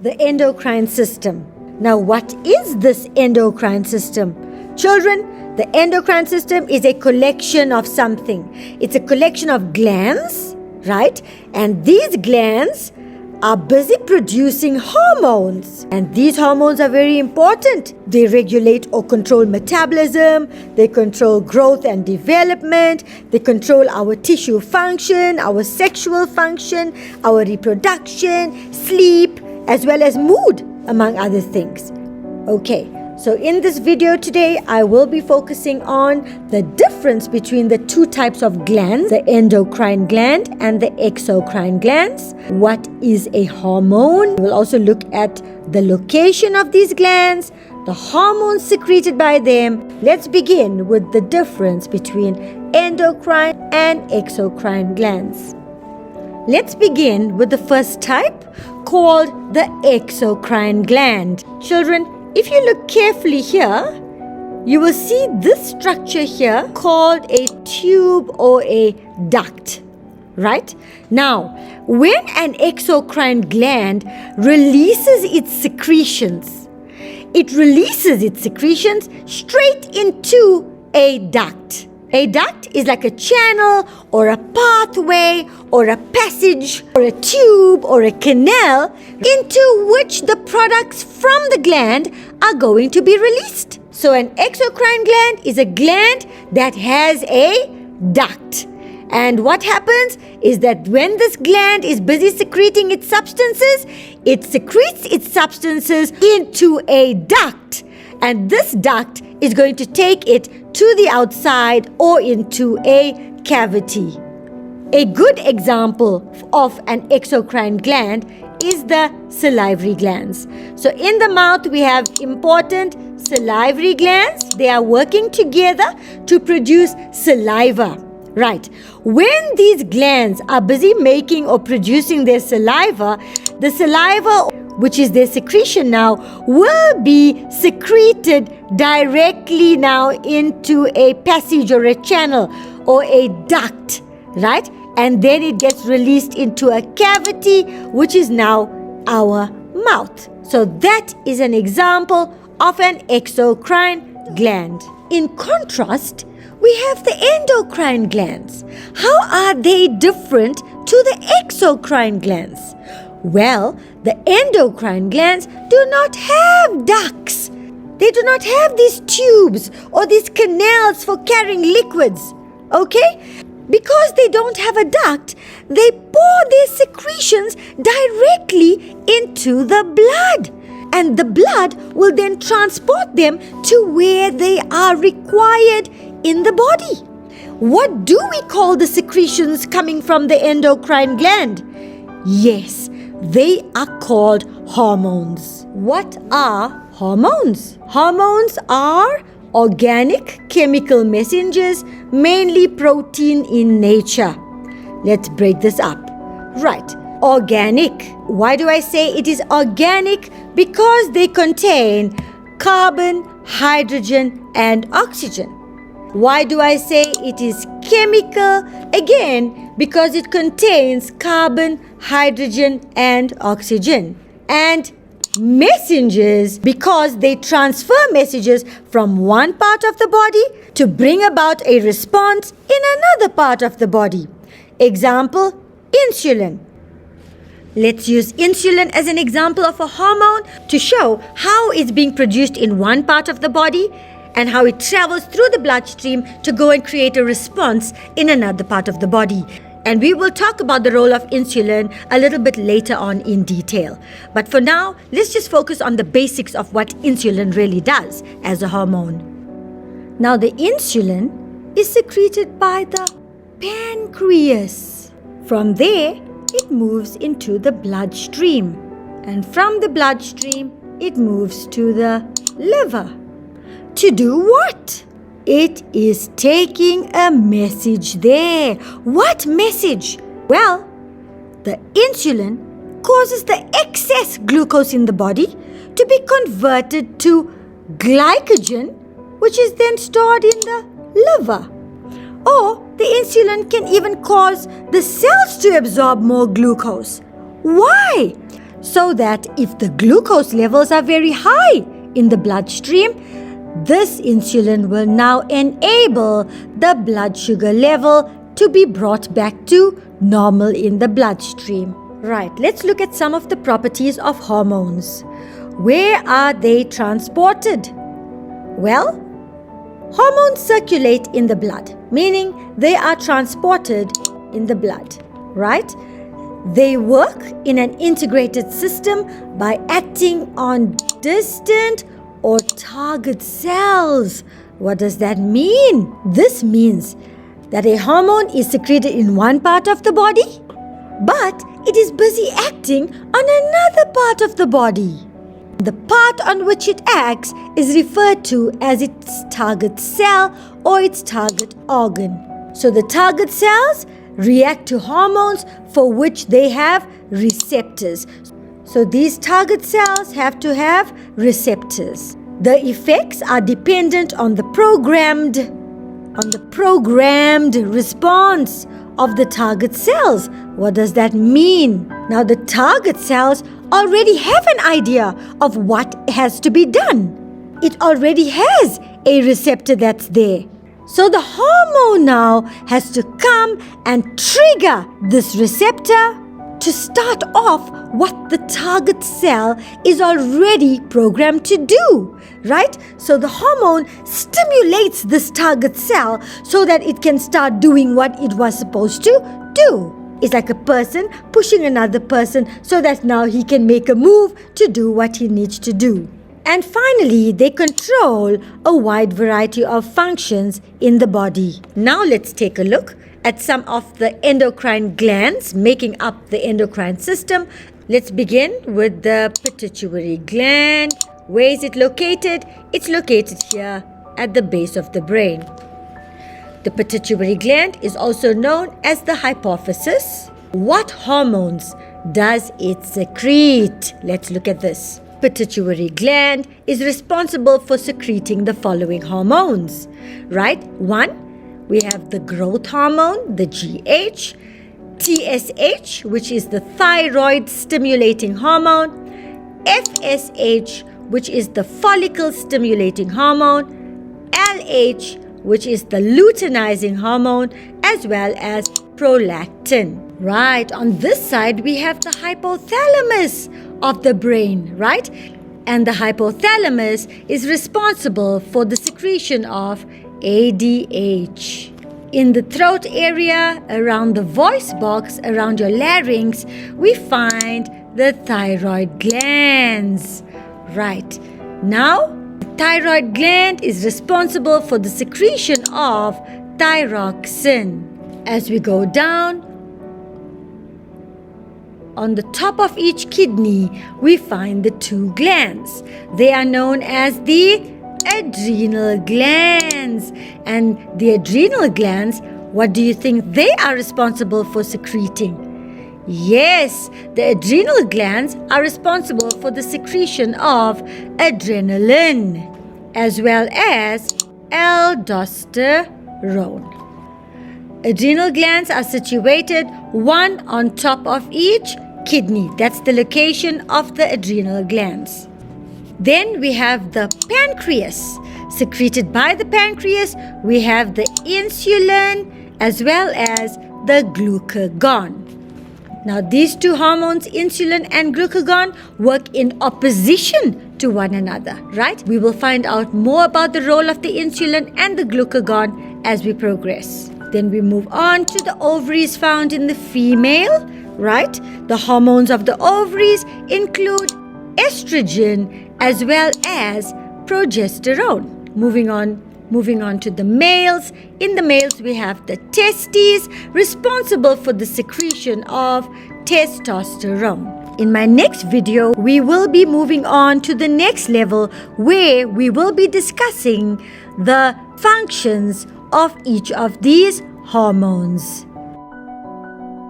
the endocrine system. Now, what is this endocrine system? Children, the endocrine system is a collection of something. It's a collection of glands, right? And these glands are busy producing hormones. And these hormones are very important. They regulate or control metabolism. They control growth and development. They control our tissue function, our sexual function, our reproduction, sleep, as well as mood, among other things. Okay, so in this video today, I will be focusing on the difference between the two types of glands, the endocrine gland and the exocrine glands. What is a hormone? We'll also look at the location of these glands, the hormones secreted by them. Let's begin with the difference between endocrine and exocrine glands. Let's begin with the first type, called the exocrine gland. Children, if you look carefully here, you will see this structure here called a tube or a duct, right? Now, when an exocrine gland releases its secretions, it releases its secretions straight into a duct. A duct is like a channel or a pathway or a passage or a tube or a canal into which the products from the gland are going to be released. So an exocrine gland is a gland that has a duct. And what happens is that when this gland is busy secreting its substances, it secretes its substances into a duct. And this duct is going to take it to the outside or into a cavity. A good example of an exocrine gland is the salivary glands. So in the mouth we have important salivary glands. They are working together to produce saliva. Right. When these glands are busy making or producing their saliva, the saliva, which is their secretion now, will be secreted directly now into a passage or a channel or a duct, right? And then it gets released into a cavity, which is now our mouth. So that is an example of an exocrine gland. In contrast, we have the endocrine glands. How are they different to the exocrine glands? Well, the endocrine glands do not have ducts. They do not have these tubes or these canals for carrying liquids. Okay? Because they don't have a duct, they pour their secretions directly into the blood. And the blood will then transport them to where they are required in the body. What do we call the secretions coming from the endocrine gland? Yes, they are called hormones. What are hormones? Hormones are organic chemical messengers, mainly protein in nature. Let's break this up. Right, organic. Why do I say it is organic? Because they contain carbon, hydrogen, and oxygen. Why do I say it is chemical? Again, because it contains carbon, hydrogen, and oxygen. And messengers, because they transfer messages from one part of the body to bring about a response in another part of the body. Example, insulin. Let's use insulin as an example of a hormone to show how it's being produced in one part of the body and how it travels through the bloodstream to go and create a response in another part of the body. And we will talk about the role of insulin a little bit later on in detail. But for now, let's just focus on the basics of what insulin really does as a hormone. Now, the insulin is secreted by the pancreas. From there, it moves into the bloodstream. And from the bloodstream, it moves to the liver. To do what? It is taking a message there. What message? Well, the insulin causes the excess glucose in the body to be converted to glycogen, which is then stored in the liver. Or the insulin can even cause the cells to absorb more glucose. Why? so that if the glucose levels are very high in the bloodstream, this insulin will now enable the blood sugar level to be brought back to normal in the bloodstream. Right, let's look at some of the properties of hormones. Where are they transported? Well, hormones circulate in the blood, meaning they are transported in the blood, right? They work in an integrated system by acting on distant or target cells. What does that mean? This means that a hormone is secreted in one part of the body, but it is busy acting on another part of the body. The part on which it acts is referred to as its target cell or its target organ. So the target cells react to hormones for which they have receptors. So these target cells have to have receptors. The effects are dependent on the programmed response of the target cells. What does that mean? Now the target cells already have an idea of what has to be done. It already has a receptor that's there. So the hormone now has to come and trigger this receptor to start off what the target cell is already programmed to do, right? So the hormone stimulates this target cell so that it can start doing what it was supposed to do. It's like a person pushing another person so that now he can make a move to do what he needs to do. And finally, they control a wide variety of functions in the body. Now let's take a look at some of the endocrine glands making up the endocrine system. Let's begin with the pituitary gland. Where is it located? It's located here at the base of the brain. The pituitary gland is also known as the hypophysis. What hormones does it secrete? Let's look at this. Pituitary gland is responsible for secreting the following hormones, right? 1, we have the growth hormone, the GH, TSH, which is the thyroid stimulating hormone, FSH, which is the follicle stimulating hormone, LH, which is the luteinizing hormone, as well as prolactin. Right, on this side we have the hypothalamus of the brain, right? And the hypothalamus is responsible for the secretion of ADH. In the throat area, around the voice box, around your larynx, we find the thyroid glands. Right, now the thyroid gland is responsible for the secretion of thyroxine. As we go down, on the top of each kidney, we find the 2 glands. They are known as the adrenal glands. And the adrenal glands, what do you think they are responsible for secreting? Yes, the adrenal glands are responsible for the secretion of adrenaline as well as aldosterone. Adrenal glands are situated one on top of each kidney. That's the location of the adrenal glands. Then we have the pancreas. Secreted by the pancreas, we have the insulin as well as the glucagon. Now these 2 hormones, insulin and glucagon, work in opposition to one another, right? We will find out more about the role of the insulin and the glucagon as we progress. Then we move on to the ovaries found in the female, right? The hormones of the ovaries include estrogen as well as progesterone. Moving on to the males. In the males, we have the testes, responsible for the secretion of testosterone. In my next video, we will be moving on to the next level where we will be discussing the functions of each of these hormones.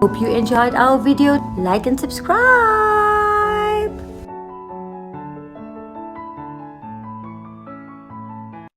Hope you enjoyed our video. Like and subscribe.